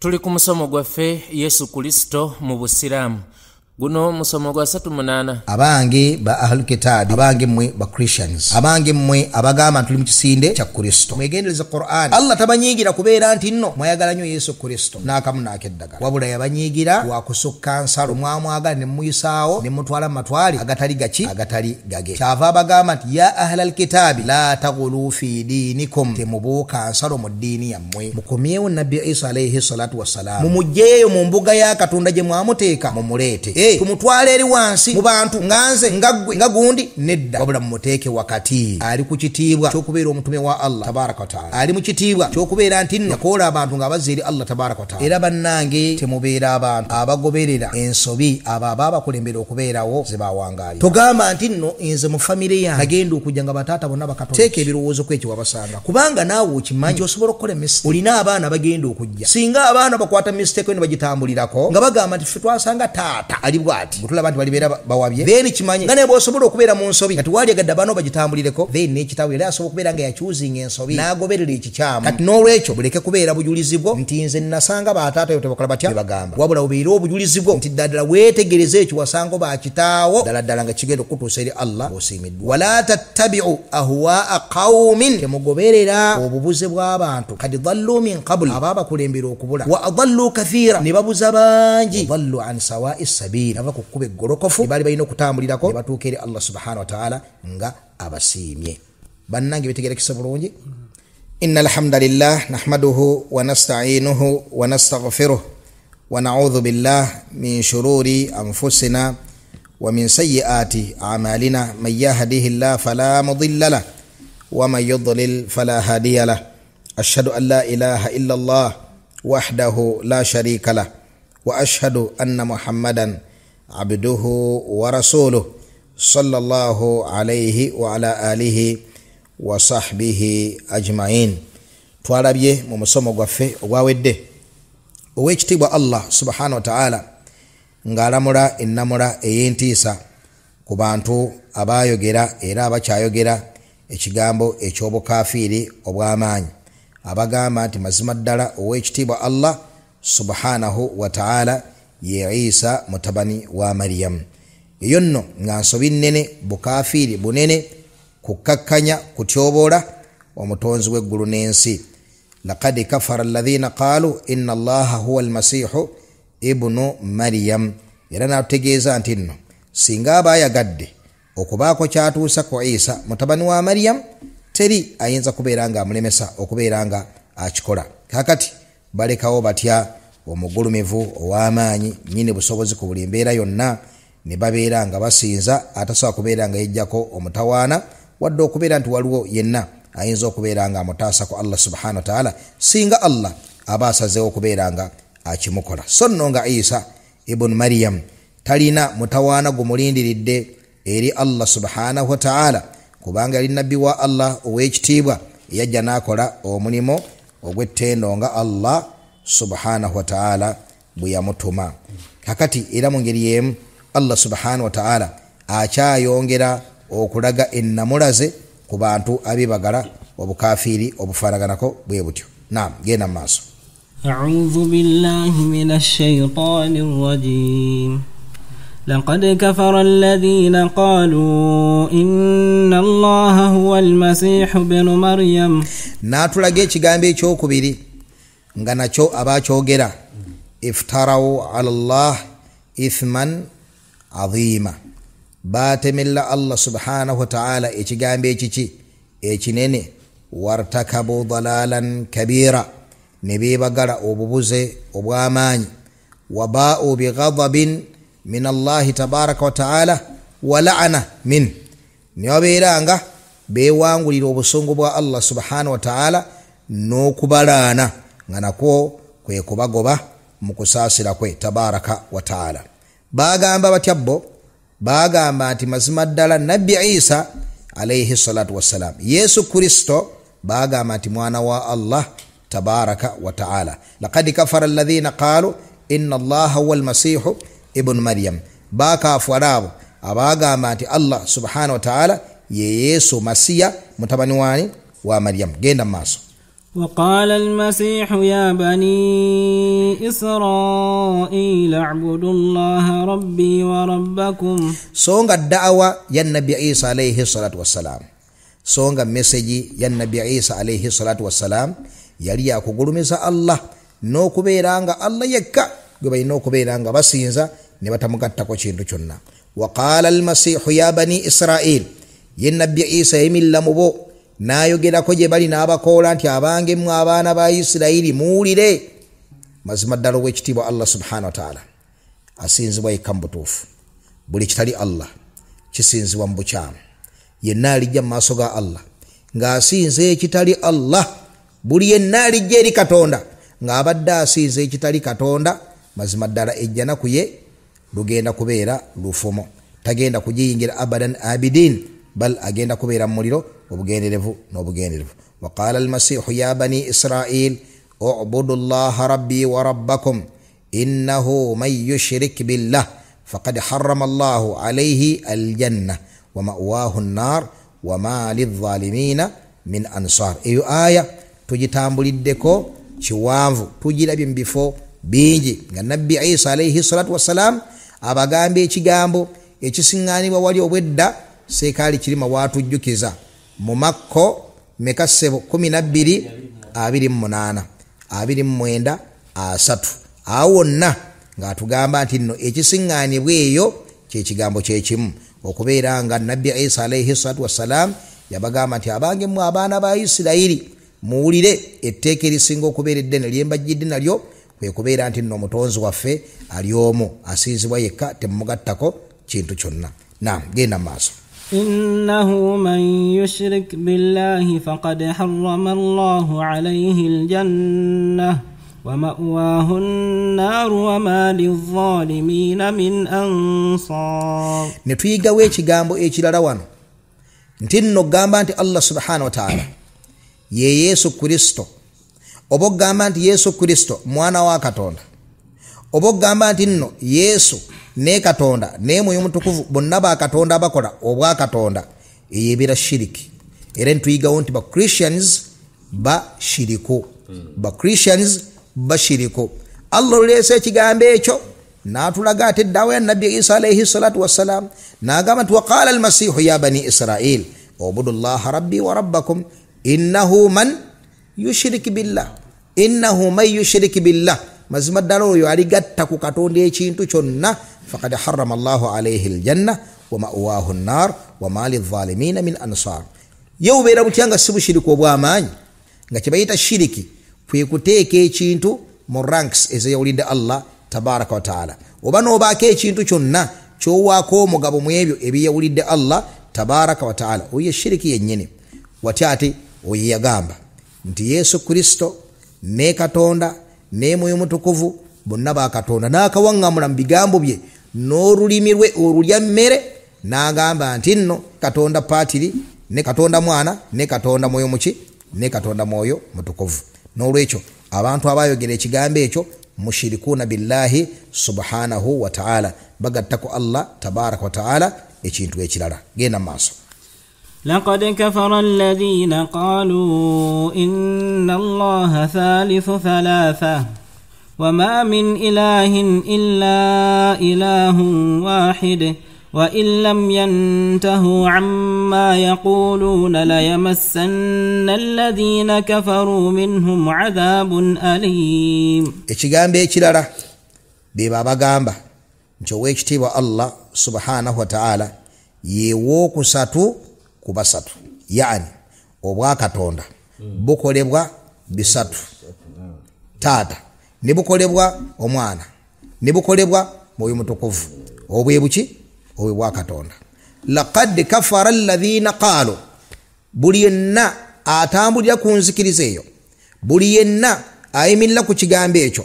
Tuli ku musomo gwaffe Yesu Kristo mu Busiramu. Guno musomo gwa 38. Abange ba ahlul kitab, abange mwe ba Christians, abange mwe abagamba tuli mu kisinde kya Kristo. Mwegendereza Qur'an. Allah tabanyigira kubeera nti nno mwayagala nnyo Yesu Kristo n'akamu n'akeddagala. Wabula yabanyigira wa kusukka nsalo mwamwagala ne muyisaawo ne mutwala matwali agatali gachi agatali gage. Kyava abagamba nti ya ahlul kitab la taghulu fi dinikum, temubuuka nsalo mu ddiini yammwe. Mukomyewo Nabbi Isa alayhi salatu wassalam. Mumujjeeyo mu mbuga ya Katonda gye mwamuteeka mumuleete. Tumutwale eri wansi mu bantu nganze ngagwe ngagundi nedda, wabula mumuteeke wakati. Ali ku kitiibwa ky'okubeera omutume wa Allah tabaraka wa taala, ali mu kitiibwa ky'okubeera nti nno yakoola abantu ng'abazza eri Allah tabaraka wa taala. Era bannange temubeera abantu abagoberera ensobi abo ababakulembera okubeerawo ze bawangaalira. Togamba nti nno nze mu famire yange nagenda okujja nga bataata bonna bakatonda. Teeka ebirowoozo kwekyo wabasanga, kubanga naawe okimanyi nti osobola okukola mistake. Olina abaana bagenda okujja, singa abaana bakwata mistake ne bagitambulirako nga bagamba nti ffe twasanga taata ali bwati gutula bantu balibera bawabye, then kimanyi nga ne bosobola okubeera mu nsobi kati wali agadda bano bagitambulireko, then n'ekitabu era asobola okubeera nga yakyuzinga ensobi n'agoberera ekikyamu. Kati n'olwekyo buleke kubeera bujulizibwo nti nze nasanga bataata yo tebakola batya bagamba, wabula obeera obujulizibwo nti ddala weetegereze ekyo wasanga bakitaawo ddala nga kigenda okutuusa eri Allah osiimiddwa. Wala tattabi'u ahwaa qaumin, temugoberera obubuze bw'abantu kadi dhallu min qabl, ababakulembera okubula, wa adallu kathira, ne babuza bangi, dhallu an sawa'i sabil, ava kukube golokofu bali balina okutambulirako ne batuuka eri Allah subhanahu wa ta'ala nga abasiimye. Bannange bitegerekese bulungi. Innal hamdalillah nahmaduhu wa nasta'inuhu wa nastaghfiruh wa na'udhu billahi min shururi anfusina wa min sayyiati a'malina. Man yahdihillahu fala mudilla lahu wa man yudlil fala hadiya lahu. Ashhadu an la ilaha illa Allah wahdahu la sharika lahu wa ashhadu anna Muhammadan abduhu wa rasuluh sallallahu alayhi wa ala alihi wa sahbihi ajma'in. Twalabye mu musomo gwaffe ogwawedde ow'ekitiibwa Allah subhanahu wa ta'ala ng'alamula ennamula ey'entiisa ku bantu abayogera era abakyayogera ekigambo eky'obukafiiri obw'amaanyi, abagamba nti mazima ddala ow'ekitiibwa Allah subhanahu wa ta'ala ye Isa mutabani wa Maryam. Eyo nno nga nsobi nnene, bukafiiri bunene, kukakkanya kutyobola omutonzi w'eggulu n'ensi. Laqad kafara alladhina qalu inna Allaha huwa almasihu ibnu Maryam. Era n'atutegeeza nti nno singa abayagadde okubaako kyatuusa ku Isa mutabani wa Maryam, teri ayinza kubeera nga amulemesa okubeera nga akikola. Kakati balekawo batya omugulumivu ow'amaanyi nyine busobozi ku buli mbeera yonna, ne babeera nga basinza atasobola kubeera nga yejjako omutawaana, wadde okubeera nti waliwo yenna ayinza okubeera nga amutaasa ku Allah subhanahu wa ta'ala singa Allah aba asazeewo okubeera nga akimukola. So nno nga Isa ibn Maryam talina mutawaana gumulindiridde eri Allah subhanahu wa ta'ala, kubanga yali nabbi wa Allah ow'ekitiibwa eyajja n'akola omulimo ogw'ettendo nga Allah subhanahu wa ta'ala bwe yamutuma. Kakati era mu ngeri y'emu Allah subhanahu wa ta'ala akyayongera okulaga ennamulaze ku bantu abibagala obukafiiri obufaanaganako bwe butyo. Naam, genda mu maaso. A'udhu billahi minash shaytanir rajim. لقد كفر الذين قالوا إن الله هو المسيح ابن مريم. Natulage ekigambo ekyokubiri nga nakyo abakyogera, iftaraw ala Allah ithman azima, batemella Allah subhanahu wa ta'ala ekigambo ekiki ekinene, wartakabu dalalan kabira, ne beebagala obubuze obw'amaanyi, wabaa'u bighadabin min Allah tabaraka wa ta'ala wa la'ana min, ne babeeranga beewangulira obusungu bwa Allah subhanahu wa ta'ala n'okubalaana nga nakwo kwe kubagoba mu kusaasira kwe tabaraka wa ta'ala. Bagamba batyabbo, bagamba nti mazima ddala Nabbi Isa alayhi salatu wassalam, Yesu Kristo, bagamba nti mwana wa Allah tabaraka wa ta'ala. Laqad kafara alladhina qalu inna Allaha huwa almasihu ibn Maryam. Bakafara abo abagamba nti Allah subhanahu wa ta'ala ye Yesu Masiya mutabani wani wa Maryam. Genda maaso. وقال المسيح يا بني إسرائيل اعبدوا الله ربي وربكم songa da'awa ya nabi Isa alayhi salatu wassalam songa message ya nabi Isa alayhi salatu wassalam yali yakugulumisa Allah n'okubeeranga Allah yekka gwe balina okubeeranga basinza ne batamugattako kintu kyonna. Waqala almasihu ya bani Israil, ye nabi Isa yemilla mu bo n'ayogerako gye bali n'abakoola nti abange mmwe abaana ba Isirayiri muwulire. Mazima ddala ow'ekitiibwa Allah subhanahu wa ta'ala asinzibwa yekka mu butuufu. Buli kitali Allah kisinzibwa mu bukyamu. Yenna alijja mu maaso ga Allah ng'asinze ekitali Allah. Buli yenna alijja eri Katonda ng'abadde asinze ekitali Katonda, mazima ddala ejjana ku ye lugenda kubeera lufumo. Tagenda kugiyingira abadan abidin, bal agenda kubeera mu muliro obugenderevu n'obugenderevu. Waqala almasihu ya bani Israil u'budu llaha rabbi wa rabbakum innahu man yushrik billah faqad harrama Allahu alayhi aljanna wa ma'wahu an-nar wa ma lidh-dhalimina min ansar. Eyo aya tugitambuliddeko kiwanvu, tugirabye mu bifo bingi nga nabbi Isa alayhi salatu wassalam abagambe ekigambo ekisiŋŋaanibwa wali obwedda seekaali kirima waatujjukiza mu Makko meka ssebo 12 28 29 3 awo wonna ng'atugamba nti nno ekisiŋŋaanibwa eyo kyekigambo kyekimu, okubeera nga nabbi Isa alayhi salatu wassalam yabagamba nti abange mmwe abaana ba Isirayiri muwulire etteeka erisinga okubeera eddene lye mbajjidde nalyo kwe kubeera nti nno omutonzi waffe ali omu asinzibwa yekka, temumugattako kintu kyonna. Naam, genda maaso. إنه من يشرك بالله فقد حرم الله عليه الجنة ومأواه النار وما للظالمين من أنصار. Netuyigawo ekigambo ekirala wano nti nno gamba nti Allah subhanahu wa ta'ala ye Yesu Kristo, oba ogamba nti Yesu Kristo mwana wa Katonda, oba ogamba nti nno Yesu ne Katonda ne Mwoyo Mutukuvu bonna ba Katonda abakola obwa Katonda, eyebeera shiriki. Era ntuyigawo nti ba Christians bashiriku, ba Christians bashiriku. Allah olese ekigambo ekyo n'atulaga ate eddawa ya nabbi Isa alayhi salatu wassalam n'agamba nti waqala almasihu ya bani Israil ubudu llaha rabbi wa rabbakum innahu man yushrik billah, innahu man yushrik billah, mazima ddala oyo aligatta ku Katonda ekintu kyonna faqad harrama Allahu alayhi aljanna wa ma'wahu an-nar wa ma lidh-dhalimin min ansar. Ye ubeera butya nga si bushiriku obw'amaanyi, nga kye bayita shiriki kwe kuteeka ekintu mu ranks ezeyawulidde Allah tabaraka wa ta'ala, oba n'obaako ekintu kyonna ky'owaako omugabo mu ebyo ebiyawulidde Allah tabaraka wa ta'ala, oyo shiriki yennyini. Watya ate oyo yagamba nti Yesu Kristo ne Katonda ne Mwoyo Mutukuvu bonna ba Katonda, n'akawaŋŋamula mu bigambo bye n'olulimi lwe olulya mmere n'agamba nti nno Katonda paatiri ne Katonda mwana ne Katonda Mwoyo muki ne Katonda Mwoyo Mutukuvu. N'olwekyo abantu abayogera ekigambo ekyo mushirikuuna billahi subhanahu wa ta'ala, bagattako Allah tabaraka wa ta'ala ekintu ekirala. Genda maaso. لقد كفر الذين قالوا إن الله ثالث ثلاثة وما من إله إلا إله واحد وإن لم ينتهوا عما يقولون ليمسن الذين كفروا منهم عذاب أليم. ekigambo ekirala be babagamba nti ow'ekitiibwa Allah subhanahu wa ta'ala yeewookusatu ku basatu, yani obwa Katonda bukolebwa bisatu, taata ne bukolebwa omwana ne bukolebwa Mwoyo Mutukuvu, obwe buki obwe bwa Katonda. Laqad kafara alladhina qaalu, buli yenna atambulira ku nzikiriza eyo, buli yenna ayimirira ku kigambo ekyo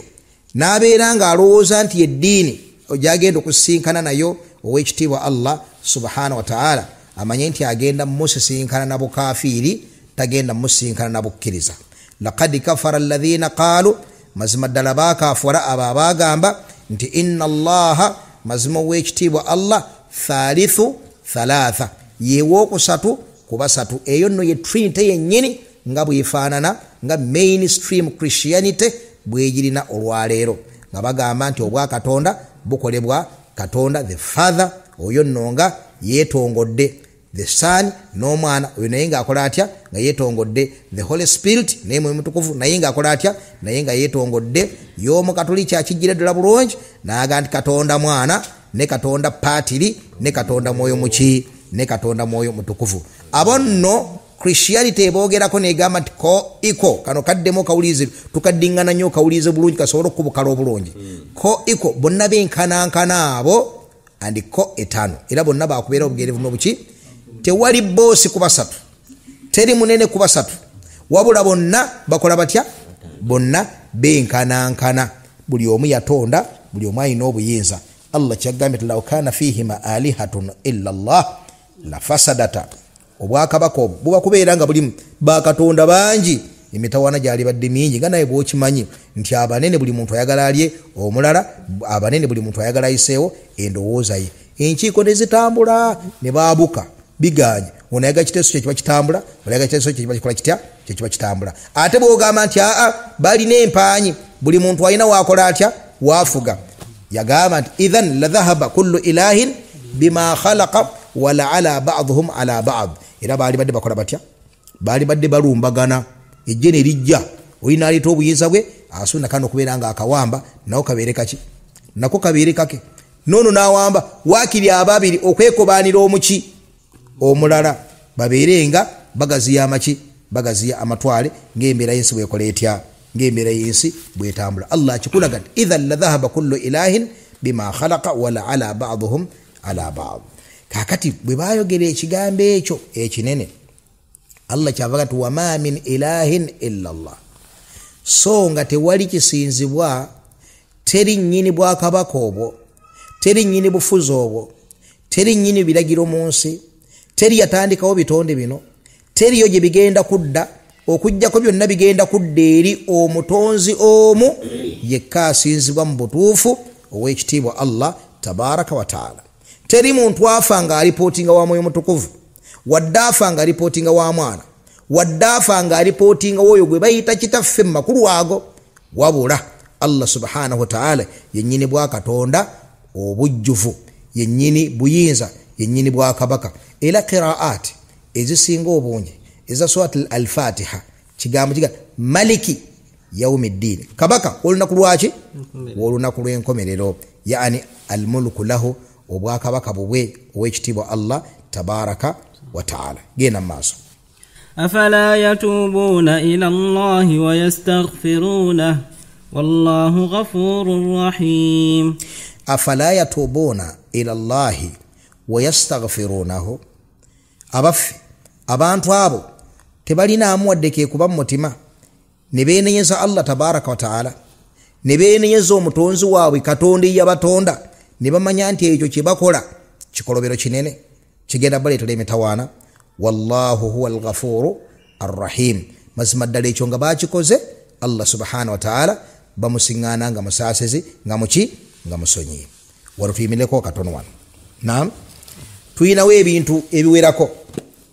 n'abeera ng'alowooza nti eddiini gyagenda okusisinkana nayo ow'ekitiibwa Allah subhanahu wa ta'ala, amanye nti agenda musisinkana na bukafiiri, tagenda musisinkana na bukkiriza. Laqad kafara alladhina qaalu, mazima ddala baakafuula abo abagamba nti inna Allaha, mazima ow'ekitiibwa Allah, thalithu thalatha, yeewookusatu ku basatu. Eyo nno ye trinity yennyini nga bwefaanana nga mainstream Christianity bwegirina olwaleero nga bagamba nti obwa Katonda bukolebwa Katonda the Father, oyo nno nga yeetongodde the Son n'omwana, oyo naye ng'akola atya nga yeetongodde the Holy Spirit naye Mwoyo Mutukuvu naye ng'akola atya naye nga yeetongodde. y'omu Katoliki akijjira ddala bulungi n'aga nti Katonda Mwana ne Katonda Paatiri ne Katonda Mwoyo Muki ne Katonda Mwoyo Mutukuvu. Abo nno Christianity boogerako negamba nti ko iko kano kaddemu kawulize tukaddingana nnyo kawulize bulungi kasobola okubukala obulungi. Ko iko bonna benkanankana abo and ko etano era bonna bakubeera obugerevu n'obuki. Tewali boosi ku basatu, teri munene ku basatu, wabula bonna bakola batya? Bonna benkanankana, buli omu yatonda, buli omu alina obuyinza. Allah kyagambye law kana fihima alihatun illa Allah la fasadata. Obwakabaka obwo buba kubeera nga bulimu bakatonda bangi, emitawaana gyali badde mingi nga naye bw'okimanyi nti abanene buli muntu ayagala alye omulala, abanene buli muntu ayagala ayiseewo endowooza ye. Enkiiko ne zitambula ne baabuka biganye, ono ayaga kiteeso kye kiba kitambula, olayaga kiteeso kye kiba kikola kitya, kye kiba kitambula. Ate bw'ogamba nti balina empaanyi, buli muntu alina waakola atya, waafuga. Yagamba nti idhan la dhahaba kullu ilahin bima khalaqa wala ala ba'dhum ala ba'd. Era baali badde bakola batya? Baali badde balumbagana. Ejje ne lijja, olina aleta obuyinza bwe asuna kano okubeera nga akawamba nawo kabeere kaki, nako kabeere kake. Nono n'awamba waakiri ababiri okwekobaanira omuki omulala babeere nga bagaziya amaki, bagaziya amatwale ng'embeera y'ensi bw'ekola etya, ng'embeera y'ensi bw'etambula. Allah akikulaga nti idhan la dhahaba kullu ilahin bima khalaqa wala ala ba'dhum ala ba'd. Kakati bwe baayogera ekigambo ekyo ekinene, Allah kyavaga nti wama min ilahin illa Allah, so nga tewali kisinzibwa, teri nnyini bwakabaka obwo, teri nnyini bufuzi obwo, teri nnyini biragiro mu nsi, teri yatandikawo bitonde bino, teriyo gye bigenda kudda, okujjako byonna bigenda kudda eri omutonzi omu yekka asinzibwa mu butuufu ow'ekitiibwa Allah tabaraka wa taala. Teri muntu afa nga alipootinga wa Mwoyo Mutukuvu, wadde afa nga alipootinga wa Mwana, wadde afa nga alipootinga w'oyo gwe bayita kitaffe mu makulu ago, wabula Allah subhanahu wa ta'ala yennyini bwa Katonda obujjuvu, yennyini buyinza, yennyini bwa kabaka. Era qiraat ezisinga obungi eza surat al-Fatiha kigambo kiga maliki yawmiddin, kabaka olunaku lwaki, olunaku lw'enkomerero, yaani al-mulku lahu, obwakabaka bubwe ow'ekitiibwa Allah tabaraka wa ta'ala. Genda maaso. afala yatubuna ila Allahi wa yastaghfiruna wallahu ghafurur rahim. Afala yatubuna ila Allahi wa yastaghfirunahu. Abaffe abantu abo tebalinaamu wadde ke kuba mu mutima ne beenenyeza Allah tabaraka wa ta'ala, ne beenenyeza omutonzi waabwe Katonda eyabatonda, ne bamanya nti ekyo kye bakola kikolobero kinene kigenda baleetera emitawaana. Wallahu huwa al-ghafuru ar-rahim. Mazima ddala ekyo nga bakikoze Allah subhanahu wa ta'ala bamusiŋŋaana nga musaasezi nga muki, nga musonyi. Wano tuyimireko katono wano. Naam, tuyinawo ebintu ebiwerako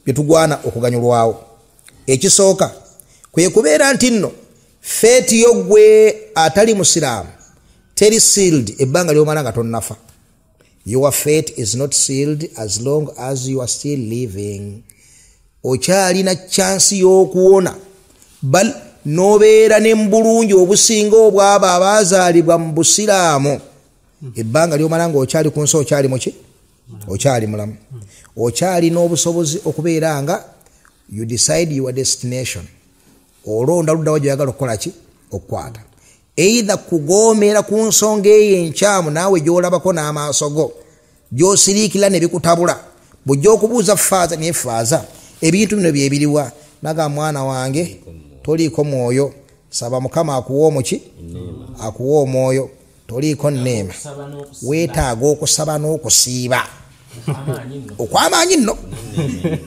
bye tugwana okuganyulwawo. Ekisooka kwe kubeera nti nno feeti yo gwe atali musiraamu teri sealed ebbanga ly'omala nga tonnafa. Your fate is not sealed as long as you are still living. Okyalina chance y'okuwona, bal nobeera ne mbulungi obusinga obwabo abazaalibwa mu busiraamu. Ebbanga ly'omala nga okyali ku nsi okyali muki, okyali mulamu, okyali n'obusobozi okubeera nga you decide your destination, olonda luddawo gy'oyagala okukola ki, okukwata. Either kugoomera ku nsonga eyo enkyamu naawe gy'olabako n'amaaso go, gy'osiriikira ne bikutabula, bujja okubuuza faaza naye faaza ebintu bino bye biriwa. Naga mwana wange toliiko mwoyo, saba Mukama akuwa omuki, akuwa omwoyo, toliiko nneema, weetaaga okusaba n'okusiiba okw'amaanyi nno.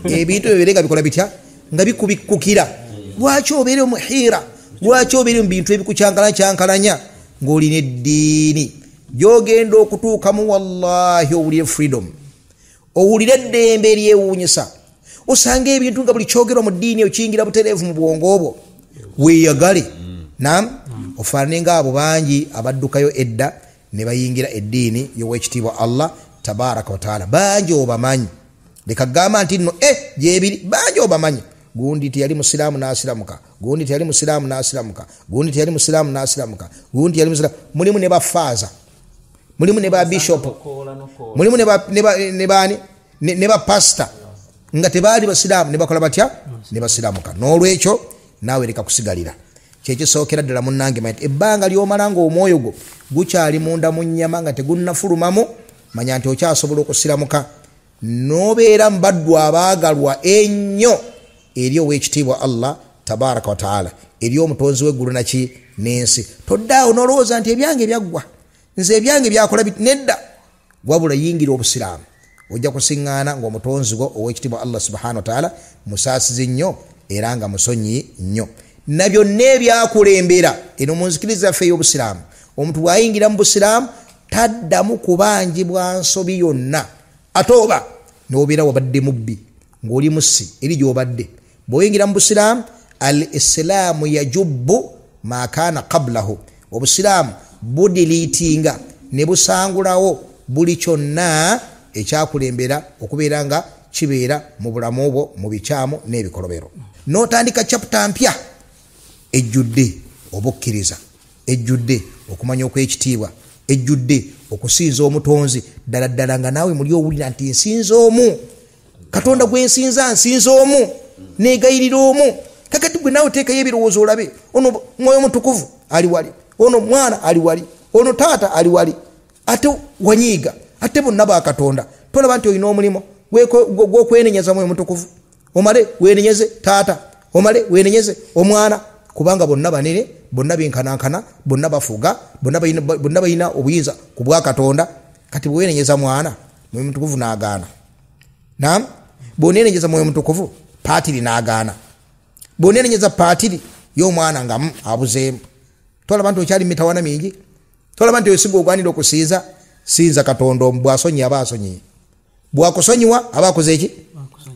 Ebintu byo birega bikola bitya nga bikubikkukira. Lwaki obeere omuhiira, lwaki obeere mu bintu ebikucyankalanya ng'olina eddiini gy'ogenda okutuukamu? Wallahi owulire freedom, owulire eddembe eryewuunyisa, osanga ebintu nga buli kyogerwa mu ddiini okiyingira butereevu mu bwongo obwo weeyagale. Ofaanane ng'abo bangi abaddukayo edda ne bayingira eddiini y'Oweekitiibwa Allah tabaaraka wa taala. Bangi obamanyi, leka gamba nti nno gyebiri, bangi obamanyi. Gundi teyali musiraamu n'asiramuka, gundi teyali musiraamu n'asiramuka, gundi teyali musiraamu n'asiramuka, gundi teyali musiraamu. Mulimu ne bafaaza, mulimu ne ba bishop, mulimu ne ba pastor nga tebaali basiraamu ne bakola batya ne basiramuka. N'olwekyo naawe leka kusigalira. Kyekisookera ddala munnange manyi ebbanga ly'omala ng'omwoyo gwo gukyali munda mu nnyama nga tegunnafulumamu, manya nti okyasobola okusiramuka n'obeera mu baddu abaagalwa ennyo eri Oweekitiibwa Allah tabaaraka wa taala, eri omutonzi w'eggulu naki n'ensi. Toddaawo n'olowooza nti ebyange byaggwa, nze ebyange byakola nedda. Wabula yingira obusiraamu, ojja kusiŋŋaana ng'omutonzi gwo Oweekitiibwa Allah subhanahu wa taala musaasizi nnyo era nga musonyi nnyo. Na byonna ebyakulembera eno mu nzikiriza yaffe ey'obusiraamu, omuntu bw'ayingira mu busiraamu taddamu kubangibwa nsobi yonna. Ate oba n'obeera wabadde mubbi ng'oli mussi eri gy'obadde, bw'oyingira mu busiraamu al-islaamu yajubbu ma kaana qablahu, obusiraamu budiliitinga ne busangulawo buli kyonna ekyakulembera okubeera nga kibeera mu bulamu obwo mu bikyamu n'ebikolobero. N'otandika chapter mpya ejjudde obukkiriza, ejjudde okumanya okw'ekitiibwa, ejjudde okusinza omutonzi ddala ddala nga naawe muli owulira nti nsinza omu, Katonda gwe nsinza nsinza omu, neegayirira omu. Kakati gwe naawe teekayo ebirowoozo olabe, ono Mwoyo Mutukuvu ali wali, ono mwana ali wali, ono taata ali wali, ate wanyiiga, ate bonna ba Katonda. Tolaba nti olina omulimu gw'okwenenyeza Mwoyo Mutukuvu, omale weenenyeze taata, omale weenenyeze omwana, kubanga bonna banene, bonna benkanankana, bonna bafuga, bonna balina obuyinza ku bwa Katonda. Kati bweenenyeza mwana, Mwoyo Mutukuvu n'agaana. Naam, bw'oneenenyeza Mwoyo Mutukuvu paatiri n'agaana. Bw'oneenenyeza paatiri y'omwana nga abuzeemu. Tolaba nti okyali mitawana mingi, tolaba nti osinga ogwanira okusinza, sinza Katonda omu. Bw'asonyiye aba asonyiye, bw'akusonyiwa aba akoze eki?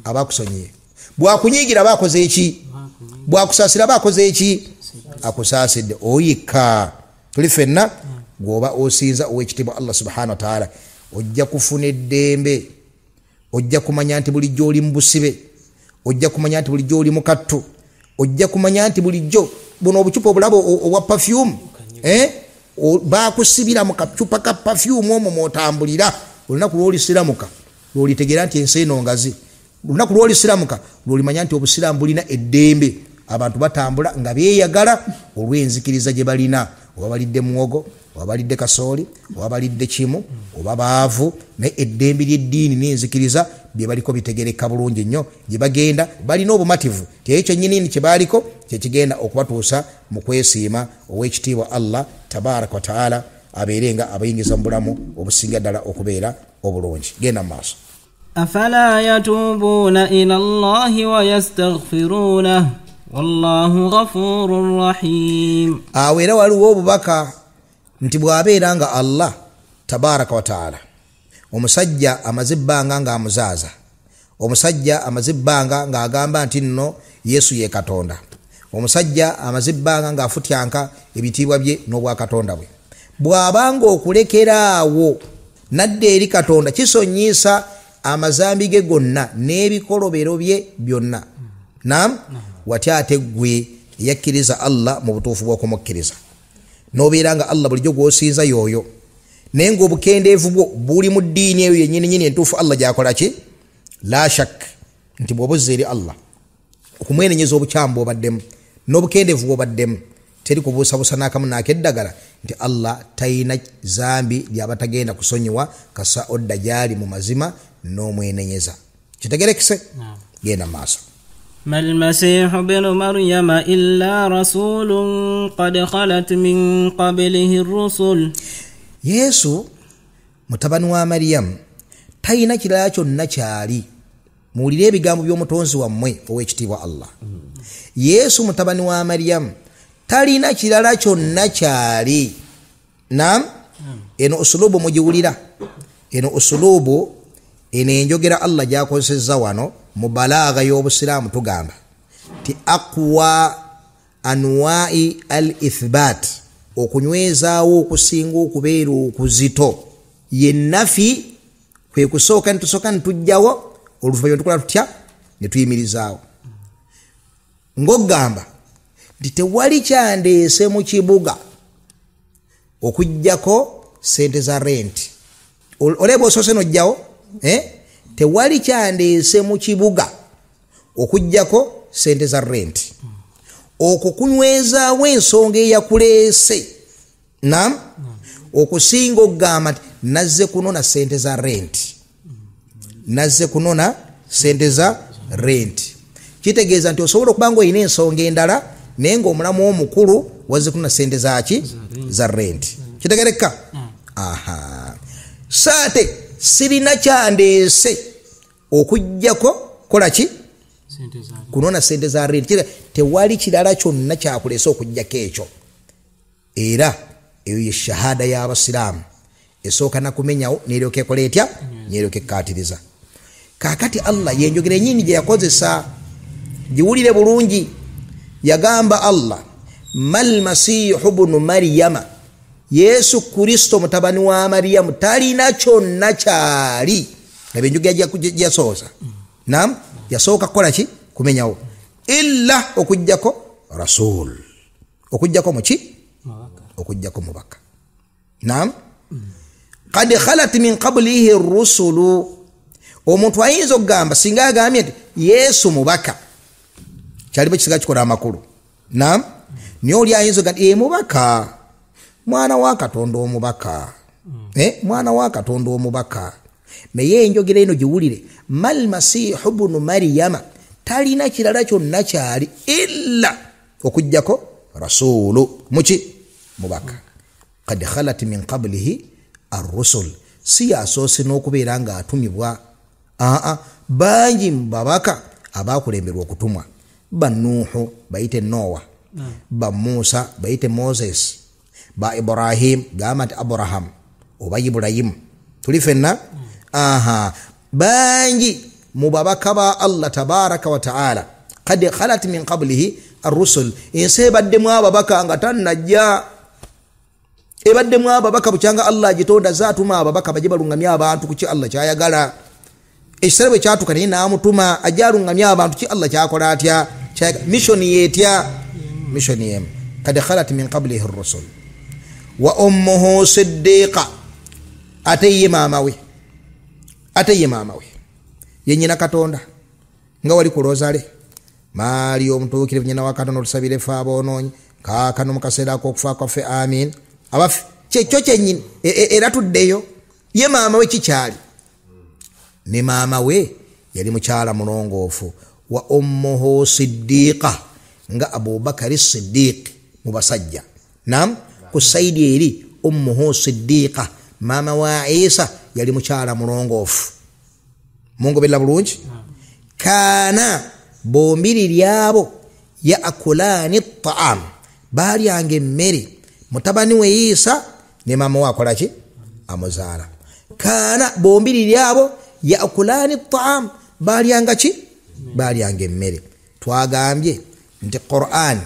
Aba akusonyiye. Bw'akunyiigira aba akoze eki? Bw'akusaasira aba akoze eki? Akusaasidde. Oyikka tuli ffenna gw'oba osinza Oweekitiibwa Allah subhanahu wa taala ojja kufuna eddembe, ojja kumanya nti bulijjo oli mu busibe, ojja kumanya nti bulijjo oli mu kattu, ojja kumanya nti bulijjo buno obucupa obulabo obwa perfume baakusibira mu kacupa ka perfume omwo mw'otambulira. Olunaku lw'olisiramuka lw'olitegeera nti ensi eno ngazi. Olunaku lw'olisiramuka lw'olimanya nti obusiraamu bulina eddembe, abantu batambula nga beeyagala olw'enzikiriza gye balina. Oba balidde muwogo, oba balidde kasooli, oba balidde kimu, oba baavu, naye eddembe ly'eddiini n'enzikiriza bye baliko bitegereka bulungi nnyo, gye bagenda balina obumativu. Tekyo nnyini kye baaliko kye kigenda okubatuusa mu kwesiima Oweekitiibwa Allah tabaaraka wa taala abeere nga abayingiza mu bulamu obusinga ddala okubeera obulungi. Genda mu maaso. أفلا يتوبون إلى الله ويستغفرونه والله غفور رحيم. Era waliwo obubaka nti bw'abeera nga Allah tabaaraka wa taala omusajja amaze ebbanga ng'amuzaaza, omusajja amaze ebbanga ng'agamba nti nno Yesu ye Katonda, omusajja amaze ebbanga ng'afutyanka ebitiibwa bye n'obwa Katonda bwe, bw'abanga okulekeraawo nadde eri Katonda kisonyiisa amazambi ge gonna n'ebikolobero bye byonna. Naam, watya ate gwe yakkiriza Allah mu butuufu bw'okumukkiriza n'obeera nga Allah bulijjo gw'osinza y'oyo, naye ng'obukendeevu bwo buli mu ddiini eyo yennyini entuufu Allah gy'akola ki? La shak nti bw'obuzza eri Allah okumwenenyeza obukyamu bw'obaddemu n'obukendeevu bw'obaddemu, teri kubuusabuusa n'akamu n'akeddagala nti Allah tayina zambi ly'aba tagenda kusonyiwa kasa odda gy'ali mu mazima n'omwenenyeza. Kitegerekese? Genda maaso. ما المسيح ابن مريم إلا رسول قد خلت من قبله الرسل. Yesu mutabani wa Maryam tayina kirala kyonna kyali. Muwulire ebigambo by'omutonzi wammwe Oweekitiibwa Allah. Yesu mutabani wa Maryam talina kirala kyonna kyali. Naam, eno usulubu mugiwulira, eno usulubu eno enjogera Allah gy'akozesezza wano mu balagha y'obusiraamu tugamba ti aqwa anwa'i al-ithbat okunywezaawo okusinga okubeera okuzito ye nafi kwe kusooka netusooka netujjawo oluvannyuma tukola tutya ne tuyimirizaawo ng'ogamba nti tewali kyandeese mu kibuga okujjako sente za renti oleba osoose nojjawo tewali kyandeese mu kibuga okujjako sente za renti okwo kunywezaawo ensonga eyakuleese nam okusinga okugamba nti nazze kunona sente za renti nazze kunona sente za renti kitegeeza nti osobola okuba nga olina ensonga endala naye ng'omulamu omukulu wazze kunona sente zaki za renti kitegereka saate sirina kyandeese okujjako kolaki kunona sente za renti tewali kirala kyonna kyakuleese okujjako ekyo era eyo ye shahada y'abasiraamu esooka nakumenyawo neryoka ekola etya neryoka ekkaatiriza kaakati Allah yenjogera ennyini gye yakozesa giwulire bulungi yagamba Allah mal masihu bunu maryama Yesu Kristo mutabani wa Mariyamu talina kyonna kyali nabenjogera gyasoosa nam yasooka kukola ki kumenyawo illa okujjako rasul okujjako muki okujjako mubaka nam qad khalat min qablihi ar-rusulu omuntu ayinza okugamba singa agambye nti Yesu mubaka kyaliwo kisiga kikola amakulu nam niye oli ayinza okugamba mubaka mwana wa Katonda omubaka mwana wa Katonda omubaka naye enjogera eno giwulire mal masihu bunu maryama talina kirala kyonna kyali illa okujjako rasulu muki mubaka qad khalat min qablihi ar-rusul si yasoose n'okubeera nga atumibwa bangi mbabaka abakulemberwa okutumwa ba Nuhu bayite Noah ba Musa bayite Moses ba Ibrahim gamba nti Abraham oba Ibrahim tuli fenna bangi mubabaka ba Allah tabaraka wa ta'ala qad khalat min qablihi ar-rusul ensi ebaddemu ababaka nga tannajja ebaddemu ababaka bukyanga Allah gitonda zaatuma ababaka baje balungamya abantu kuki Allah kyayagala ekisere bwe kyatuka naye n'amutuma ajja alungamya abantu ki Allah kyakola atya mission yetya mission yem qad khalat min qablihi ar-rusul wa ummuhu siddiqa atayye mamawe yenyina Katonda nga wali kulozale mali omutuukire nyina wa Katonda olusabire fe abonoonyi kaakano mu kaseera ak'okufa kwaffe amin abafe kyekyo kyennyini era tuddeyo ye maama we kikyali ne maama we yali mukyala mulongoofu wa ummuhu siddiqa nga Abubakari Siddiq mu basajja nam ku saidi eri ummuhu siddiqa maama wa Isa yali mukyala mulongoofu mungobera bulungi kana bombiri lyabo yaakulani at-ta'am balyanga emmere mutabani we Isa ne maama we akola ki amuzaala kana bombiri lyabo yaakulani at-ta'am balyanga ki balyanga emmere twagambye nti Qur'an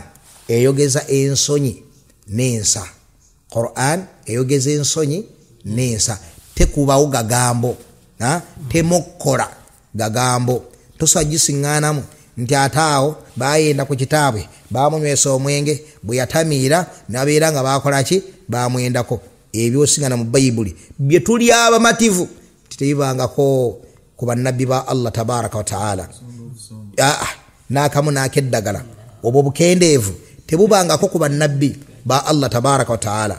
eyogeza ensonyi n'ensa Qur'an eyogeza ensonyi n'ensa tekubawo gagambo temokkola gagambo tosagisiŋŋaanamu nti ataawo bayenda ku kitaabwe bamunywesa omwenge bwe yatamiira nabeera nga bakola ki bamwendako ebyosiŋŋana mu bayibuli bye tuli abamativu titebibangako ku bannabbi ba Allah tabaraka wa ta'ala n'akamu n'akeddagala obwo bukendeevu tebubangako ku bannabbi ba Allah tabaraka wa ta'ala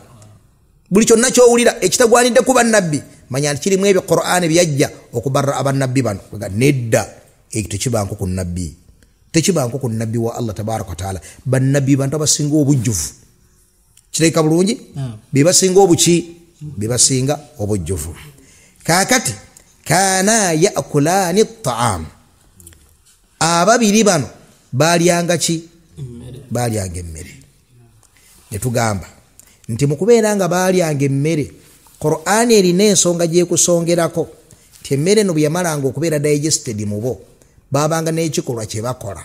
buli kyonna kyowulira ekitagwanidde ku bannabbi manya nti kirimu ebyo Qur'an byajja okubarra abannabbi bano nedda ekyo tekibanko ku nabbi tekibanko ku nabbi wa Allah tabaraka wa ta'ala bannabbi bantu abasinga obujjuvu kireka bulungi bebasinga obuki bebasinga obujjuvu kakati kana yaakulani at-ta'am ababiri bano balyanga ki balyanga emmere netugamba nti mukubeera nga balyanga emmere Qur'an erina ensonga gyekusongerako ti emmere no bwe yamalanga okubeera digested mubo babanga n'ekikolwa kye bakola.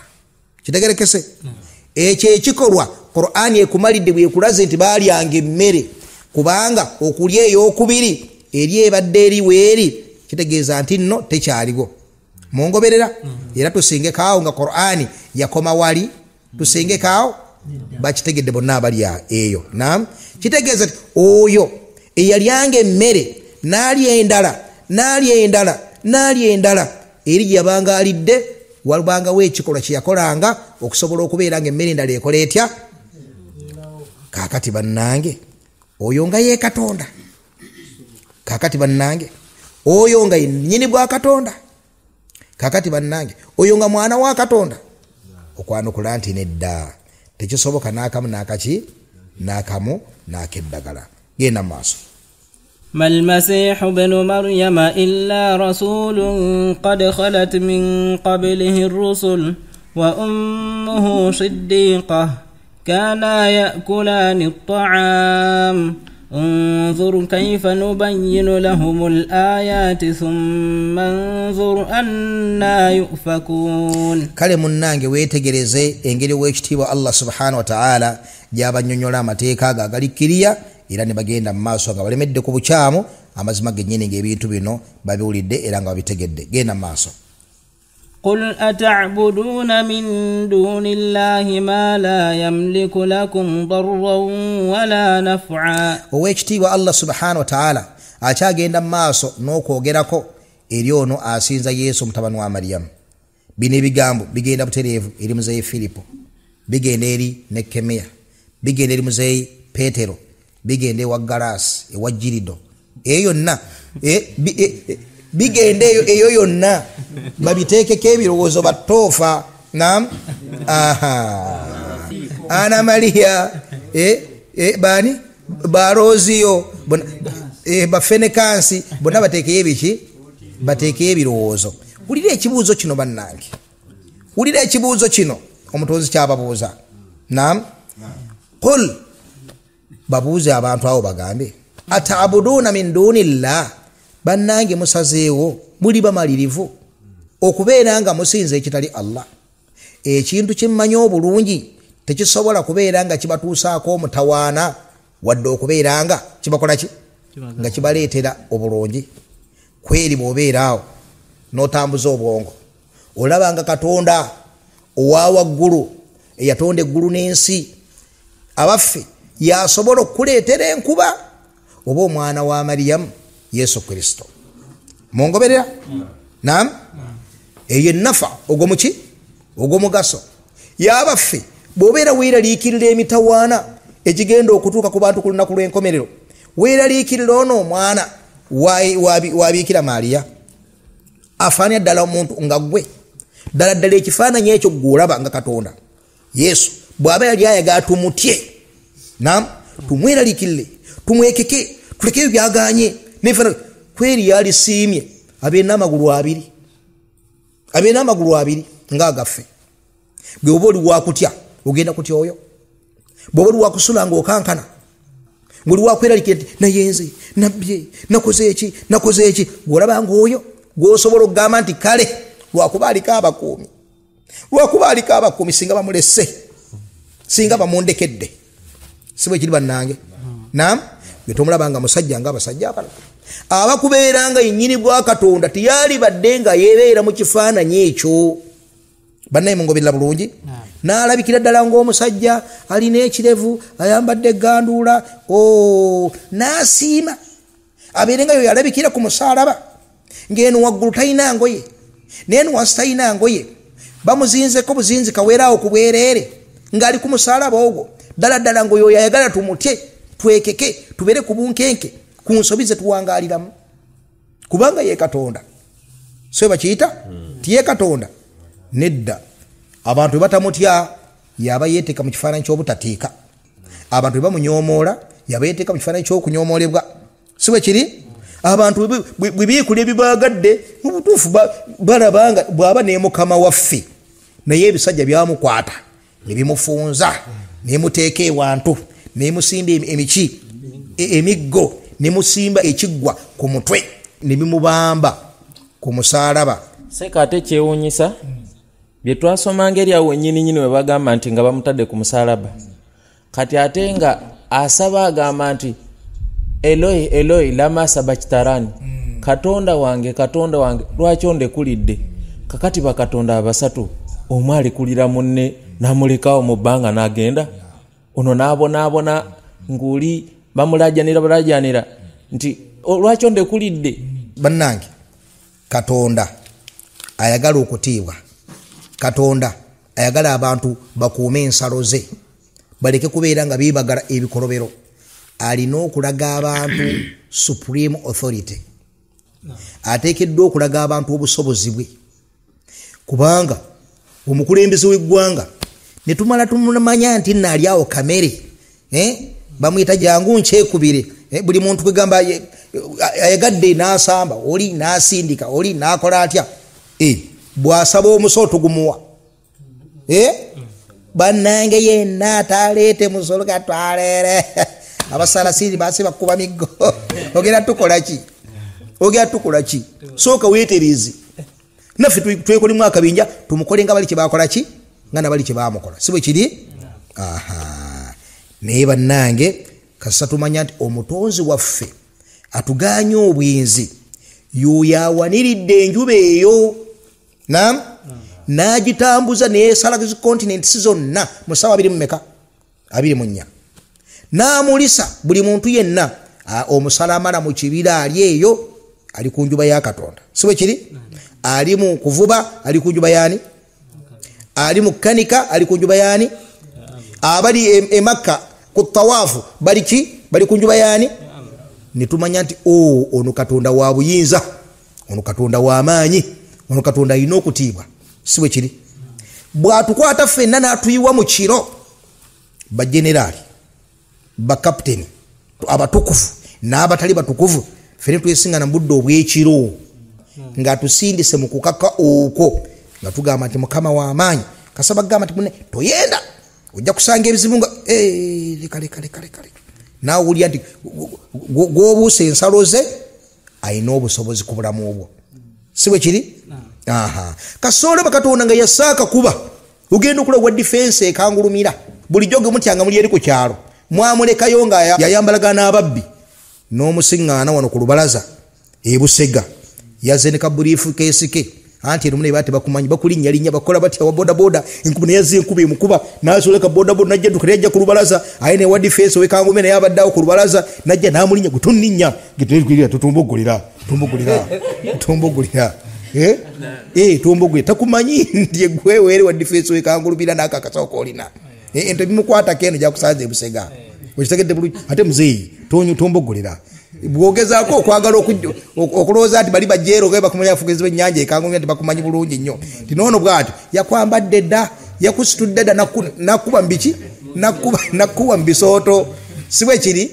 Kitegerekese? Ekyo ekikolwa Qur'an ekumalidde bwekulaze nti baalyanga emmere kubanga okulya ey'okubiri eri ebadde eri weeri kitegeeza nti nno tekyaliwo. Mungoberera? Era tusengekaawo nga Qur'an yakoma wali tusengekaawo bakitegedde bonna abali eyo. Naam, kitegeeza nti oyo eyalyanga emmere n'alya endala eri yabanga alidde walubangawo ekikolwa kye yakolanga okusobola okubeera nga emmere endala ekola etya. Kaakati bannange oyo nga ye Katonda, kaakati bannange oyo nga nnyini bwa Katonda, kaakati bannange oyo nga mwana wa Katonda. Okwanukula nti nedda tekisoboka n'akamu n'akaki n'akamu n'akeddagala. Genda maaso. ما المسيح ابن مريم إلا رسول قد خلت من قبله الرسل وأمه صديقة كانا يأكلان الطعام انظر كيف نبين لهم الآيات ثم انظر أنا يؤفكون. Kale munnange weetegereze engeri w'ekitiibwa Allah subhanahu wa ta'ala gy'abannyonnyola amateeka ago agalikkiriya era ne bagenda mu maaso nga balemedde ku bukyamu amazima gennyini ng'ebintu bino babiwulidde era nga babitegedde. Genda mu maaso. قل أتعبدون من دون الله ما لا يملك لكم ضرا ولا نفعا. Ow'ekitiibwa Allah subhanahu wa ta'ala akyagenda mu maaso n'okwogerako eri ono asinza Yesu mutabani wa Mariyamu. Bino ebigambo bigenda butereevu eri muzeeyi Filipo, bigenda eri Nekemeya, bigenda eri muzeeyi Peetero, bigenda ewa Galaasi, ewa Jirido, eyo yonna bigenda eyo yonna babiteekeko ebirowoozo batoofa. Naam, Ana Maria bani Baroziyo Bafenekansi bonna bateekeyo ebiki, bateekeyo ebirowoozo. Wulira ekibuuzo kino bannange, wulira ekibuuzo kino omutonzi kyababuuza. Naam, qul babuuze abantu abo bagambe ataabuduuna min duunillah, bannange musazeewo muli bamalirivu okubeera nga musinza ekitali Allah. Ekintu kimmanyi obulungi tekisobola kubeera nga kibatuusaako omutawaana wadde okubeera nga kibakola ki, nga kibaleetera obulungi. Kweri bw'obeeraawo n'otambuza obwongo olaba nga Katonda owa waggulu eyatonda eggulu n'ensi abaffe yasobola okuleetera enkuba oba omwana wa Mariyamu Yesu Kristo. Mungoberera? Naam, eyo nafa ogwomuki ogwomugaso yabaffe bw'obeera weeraliikirira emitawaana ekigenda okutuuka ku bantu ku lunaku lw'enkomerero, weeraliikirira ono omwana wabiikira Mariya afaanira ddala omuntu nga ggwe, ddala ekifaananyi ekyo gw'olaba nga Katonda. Yesu bw'aba yali ayagala tumutye, naam, tumweraliikirire, tumwekeke, tuleke byaganye nefa. Kweri yali siimye abeena amagulu abiri ng'agaffe. Gwe oba oli wakutya ogenda kutya oyo, bw'oba oli wakusula ng'okankana, ng'oli wakweraliikira nti naye nze nabbye nakoze eki, gw'olaba ng'oyo gw'osobola okugamba nti kale lwakuba aliko abakuumi singa bamulesse, singa bamundekedde. Si bwe kiri bannange? Naam, gwe tomulaba nga musajja ng'abasajja abalala abakubeera nga yennyini bwa Katonda tiyali badde nga yeebeera mu kifaananyi ekyo. Bannaye mungoberera bulungi? N'alabikira ddala ng'omusajja alina ekirevu ayambadde egganduula n'asiima abeere nga yo yalabikira ku musaalaba ng'eno waggulu talina ngoye n'eno wansi talina ngoye, bamuzinzeko buzinzi kaweeraawo ku bwereere ng'ali ku musaalaba ogwo. Ddala ng'oyo yayagala tumutye, twekeke, tubeere ku bunkenke, ku nsobi ze tuwangaaliramu, kubanga ye Katonda. So bakiyita tiye Katonda. Nedda abantu bwe batamutya yaba yeeteeka mu kifaananyi ky'obutateeka, abantu bwe bamunyoomoola yaba yeeteeka mu kifaananyi ky'okunyoomoolebwa. Si bwe kiri? Abantu bwe biikula ebibaagadde mu butuufu balaba nga bw'aba ne Mukama waffe naye ebisajja byamukwata ne bimufunza ne muteeka ewantu ne musimba emiggo ne musimba ekiggwa ku mutwe ne bimubamba ku musaalaba Sekate kyewuunyisa bye twasomanga eri awo nnyini we bagamba nti nga bamutadde ku musalaba kati ate nga asaba agamba nti Eloi Eloi lama sabachtarani katonda wange lwaki ondekulidde kakati bakatonda abasatu omwe alikulira munne namulekawo mu bbanga n'agenda ono n'abonaabona ng'oli bamulajanira nti lwaki ondekulidde. Bannange Katonda ayagala okutiibwa. Katonda ayagala abantu bakuume ensalo ze baleke kubeera nga beebagala ebikolobero. Alina okulaga abantu supreme authority. Ateekeddwa okulaga abantu obusobozi bwe kubanga omukulembeze w'eggwanga ne tumala tumanya nti nnaali awo kamere bamuyita jangu nkyekubire buli muntu kwegamba ayagadde n'asamba oli n'asindika oli n'akola atya bw'asaba omusolo tugumuwa bannange yenna ataleete musolo gatwaleere abasalasiri basi bakuba miggo ogera tukola ki sooka weeterizi naffe twekolimu akabinja tumukole nga bali kye bakola ki nga nabali kye bamukola si bwe kiri. Naye bannange kasita tumanya nti omutonzi waffe atuganya obwenzi y'oyo awaniridde enjuba eyo n'agitambuza neesala kontinenti zonna mu ssaawa 24 n'amulisa buli muntu yenna omusalamala mu kibira ali eyo ali ku njuba ya Katonda si bwe kiri. Ali mu kuvuba ali ku njuba yaani, ali mu kanika ali ku njuba yaani, abali e Makka ku tawaafu bali ku njuba yaani. Ne tumanya nti ono Katonda wa buyinza, ono Katonda wa maanyi, ono Katonda alina okutiibwa si bwe kiri. Bw'atukwata ffenna n'atuyiwa mu kiro bajenerali bakapiteni abatukuvu n'abatali batukuvu ffene twesingana mu budde obw'ekiro nga tusindise mu kukaka okwo nga tugamba nti Mukama wa maanyi kasaba gamba nti munne toyenda ojja kusanga ebizibu nga leka naawe wulya nti gw'obuusa ensalo ze ayina obusobozi ku bulamu obwo si bwe kiri. Kasoole Katonda nga yasaaka kuba ugenda okulagwa difensi ekangulumira bulijjo ge mutyanga muli eri ku kyalo mwamulekayo nga yayambalaga n'ababbi n'omusiŋŋaana wano ku lubalaza Busega yazze ne kabuliifu keesike anti eno mune baate bakumanyi bakulinnya bakola batya wa boda enkuba ne yazze enkuba emukuba n'asoleka boda najja dukira yajja ku lubalaza ayine wa defense wekangumene yabaddawo ku lubalaza najja n'amulinnya gutunninya gitwirira tutumbogolera tumbogolera takumanyi ndiye gwe were wa defense wekangulubira n'akakasawo koolina ento bimukwata kene jakusanze Busega okitegedde bulungi ate muzeeyi tombogolera bwogezaako okwagala okulowooza nti bali bajjeero ge bakumanya afugezi b'ennyanja ekangumya nti bakumanyi bulungi nnyo nti noono bw'ati yakwambadde dda yakusitudde dda nakuba mbiki nakuba mbisooto si bwe kiri.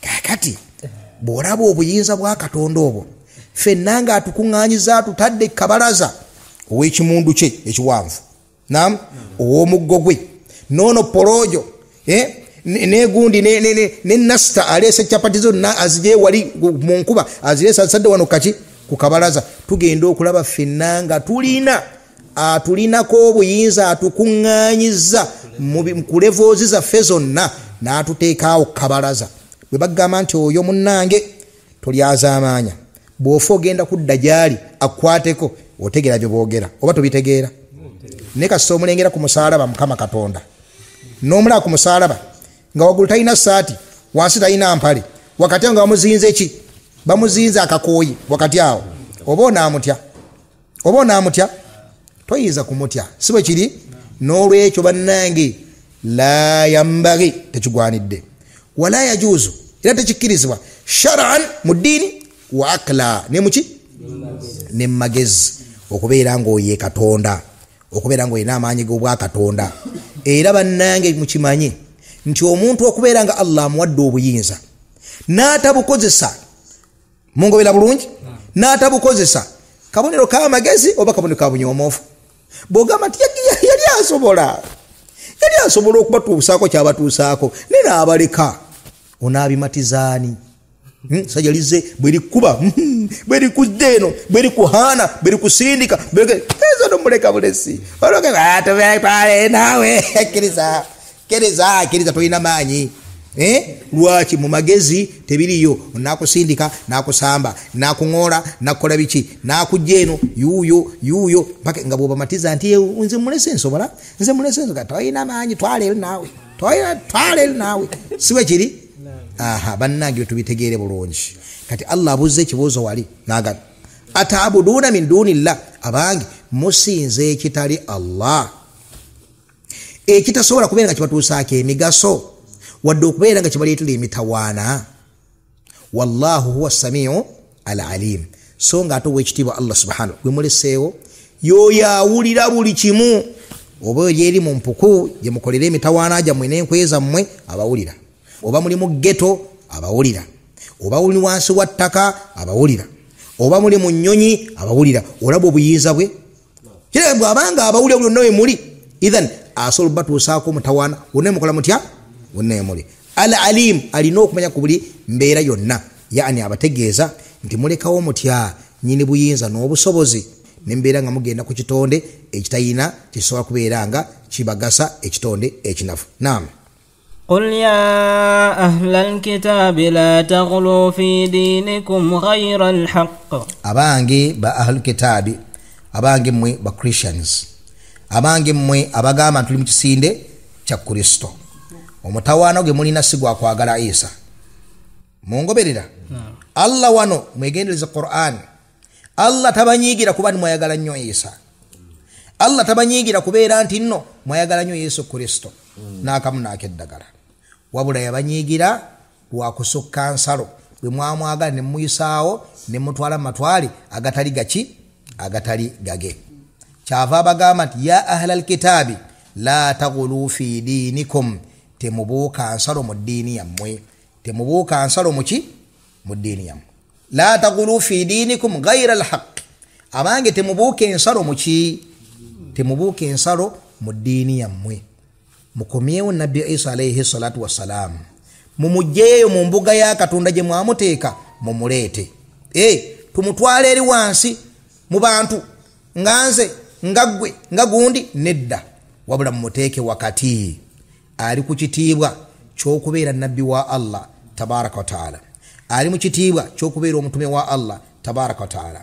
Kakati bw'olaba obuyinza bwa Katonda obwo ffenna nga atukuŋŋaanyiza atutadde kabalaza ow'ekimundu kye ekiwanvu ow'omuggo gwe noono porojo negundi ne nasta alese chapati zonna azije wali mu nkuba azilesa asadde wano kaki ku kabalaza tugenda okulaba ffenna nga tulinako obuyinza atukuŋŋaanyiza mu kulevoozi zaffe zonna n'atuteekaawo kabalaza bwe bagamba nti oyo munnange tolyaza amaanya bw'ofa ogenda kudda gyali akwateko otegera bye boogera oba tobitegeera. Ne kasita omulengera ku musaalaba Mukama Katonda n'omulaba ku musaalaba nga waggulu talina saati wansi talina mpale wakati awo nga bamuzinze akakooyi wakati awo oba onaamutya toyinza kumutya si bwe kiri. N'olwekyo bannange la yambagi tekigwanidde wala yajuuzu era tekikkirizibwa shar'an mu ddiini wa akla ne magezi okubeera ng'oye Katonda okubeera ng'olina amaanyi g'obwa Katonda. Era bannange mukimanye nti omuntu okubeera nga Allah amuwadde obuyinza n'atabukozesa mungobera bulungi n'atabukozesa kabonero k'amagezi oba kabonero ka bunyoomoofu bw'ogamba nti yali asobola okubatuusaako kyabatuusaako naye n'abaleka onaabimatizaani sajalize bweri kuba bweri kudeno bweri kuhana bweri kusindika bweri ezo ndo muleka bulesi oloke atove pale nawe kiriza toina manyi lwaki mu magezi tebiriyo nakusindika nakusamba nakungora nakola bichi nakujeno yuyo paka ngabo bamatiza nti nze mulese nsobola nze mulese nsobola toina manyi twale nawe siwe kiri bannange tubitegeere bulungi kati Allah abuze ekibuuzo wali naga atabuduna min dunillah abange musinze ekitali Allah ekitasobola kubeera nga kibatuusaako emigaso wadde okubeera nga kibaleetera emitawaana wallahu huwa samiu al alim so nga ate owekitiibwa Allah subhanahu gwe muleseewo yoyo awulira buli kimu oba eri mu mpuku gye mukolera emitawaana gyammwe n'enkwe zammwe abawulira oba muli mu ghetto abawulira oba muli wansi wa ttaka abawulira oba muli mu nnyonyi abawulira olaba obuyinza bwe kire bw'abanga abawulira buli nawe muli idhan asobola batuusaako mutawaana wonna mukola mutya wonna muli al alim alina okumanya ku buli mbeera yonna yaani abategeeza nti mulekawo mutya nyini buyinza n'obusobozi nembeera nga mugenda ku kitonde ekitayina kisobola kubeera nga kibagasa ekitonde ekinafu naam قل يا أهل الكتاب لا تغلوا في دينكم غير الحق abange ba ahlul kitabi abange mwe ba Christians abange mwe abagamba tuli mu kisinde kya Kristo omutawaana gwe mulina sigwa kwagala Isa mungoberera Allah wano mwegendereza Qur'an Allah tabanyigira kuba ni mwayagala nnyo Isa Allah tabanyigira kubeera nti nno mwayagala nnyo Yesu Kristo n'akamu n'akeddagala wabula yabanyigira lwakusukka nsalo bwe mwamwagala ne muyisaawo ne mutwala matwali agatali gachi agatali gage kyava bagamba nti ya ahlal kitabi la taghulu fi dinikum temubuuka nsalo mu ddiini yammwe temubuuka nsalo muki mu ddiini yammwe la taghulu fi dinikum ghayra alhaq abange temubuuke nsalo muki temubuuke nsalo mu ddiini yammwe mukomyewo nabbi Isa alayhi salatu wassalam mumujjeeyo mu mbuga ya Katonda gye mwamuteeka mumuleete tumutwale eri wansi mu bantu nganze ngagwe ngagundi nedda wabula mumuteeke wakati ali ku kitiibwa ky'okubeera nabbi wa Allah tabaraka wa taala ali mu kitiibwa ky'okubeera omutume wa Allah tabaraka wa taala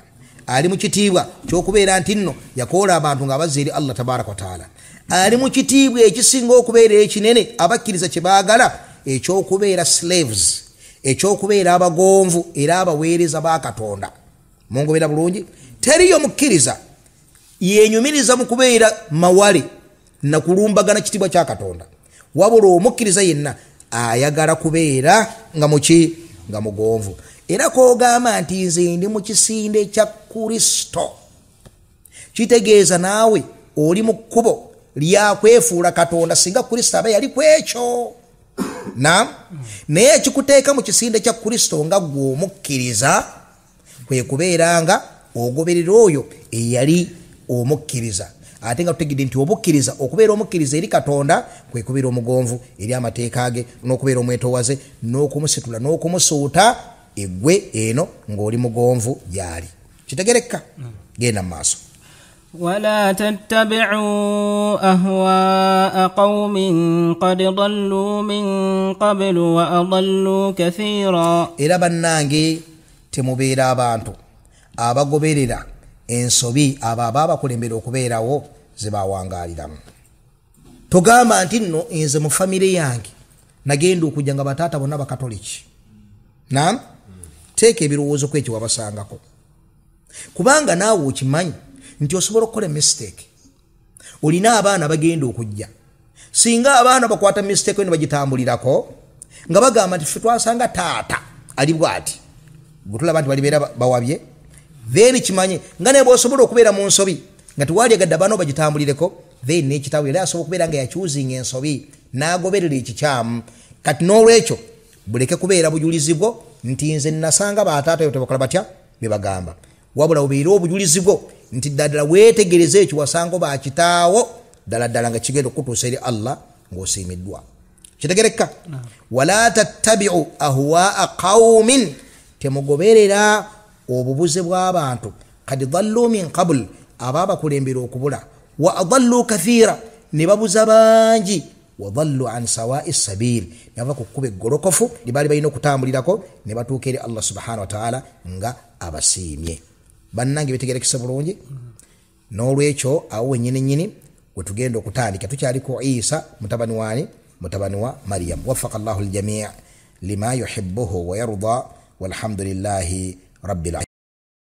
ali mu kitiibwa ky'okubeera nti nno yakoola abantu ng'abazza eri Allah tabaraka wa taala ali mu kitiibwa ekisinga okubeera ekinene abakkiriza kye baagala ekyokubeera slaves ekyokubeera abagonvu era abaweereza ba Katonda mungoberera bulungi teriyo mukkiriza yenyumiriza mu kubeera mawale na kulumbagana kitiibwa kya Katonda wabula omukkiriza yenna ayagala kubeera nga muki nga mugonvu era koogamba nti nze ndi mu kisinde kya Kristo kitegeeza naawe oli mu kkubo lyakwefuula Katonda singa Kristo abe yali kwekyo naye ekikuteeka mu kisinde kya Kristo nga gwe omukkiriza kwe kubeera nga ogoberera oyo eyali omukkiriza ate nga tutegedde nti obukkiriza okubeera omukkiriza eri Katonda kwe kubeera omugonvu eri amateeka ge n'okubeera omwetowaze n'okumusitula n'okumusuuta eggwe eno ng'oli mugonvu gyali kitegereka genda mu maaso ولا تتبعوا أهواء قوم قد ضلوا من قبل وأضلوا كثيرا era bannange temubeera abantu abagoberera ensobi abo abakulembera okubeerawo ze bawangaaliramu togamba nti nno nze mu famire yange nagenda okujja nga bataata bonna bakatoliki teeka ebirowoozo ku ekyo wabasangako kubanga naawe okimanyi nti osobola okukola mistake olina abaana bagenda okujja singa abaana bakwata mistake ne bagitambulirako nga bagamba nti ffe twasanga taata ali bwati gutulaba nti balibeera bawabye then kimanye nga ne bw'osobola okubeera mu nsobi nga tiwali agadde abaana bagitambulireko then n'ekitabu era asobola okubeera nga yakyuzinga ensobi n'agoberera ekikyamu kati n'olwekyo buleke kubeera bujulizi bwo nti nze nasanga bataata yo tebakola batya bye bagamba wabula obeera obujulizi bwo nti ddala weetegereze ekyo wasanga bakitaawo ddala nga kigenda okutuusa eri Allah ng'osiimiddwa kitegereka wala tattabi'u ahwaa qaumin temugoberera obubuze bw'abantu kad dhallu min qabl ababa kulembera okubula wa adallu kathira ne babuza bangi wa dhallu an sawa'i sabil nava kukube golokofu libali bayino kutambulirako ne batuukere Allah subhanahu wa ta'ala nga abasiimye bannange bitegerekese bulungi n'olwekyo awo wennyini wetugenda okutandika tukyali ku Isa mutabani wa Maryam waffaqa Allahu al-jami' lima yuhibbuhu wa yarda walhamdulillahi rabbil alamin.